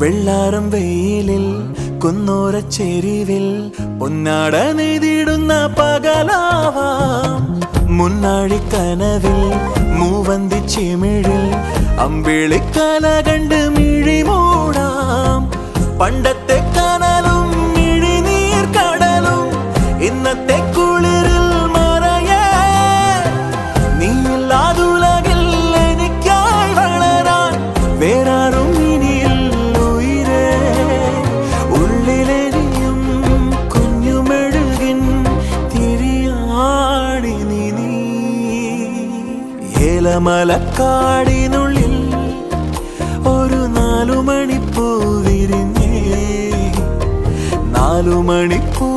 വെള്ളാരം വെയിലിൽ കുന്നോര ചെരിവിൽ പൊന്നാട നെയ്തിടുന്ന പകലാവാം. മുന്നാഴി കനവിൽ മൂവന്തി ചിമിഴിൽ അമ്പിളിക്കല കണ്ട് മിഴി മൂടാം. പണ്ടത്തെ കനലും മിഴിനീർ കടലും ഇന്നത്തെ കുളിരിൽ മറയേ. നീയില്ലാതുലകിൽ എനിക്കായി വളരാൻ വേറാരും ഇനിയിൽ ഉയിരേ. ഉള്ളിലെരിയും കുഞ്ഞുമെഴുകിൻ തിരിയാടി നീ. ഏലമലക്കാടിനുള്ളിൽ ഒരു 4 മണിപ്പൂ വിരിഞ്ഞേ. 4 മണിപ്പൂ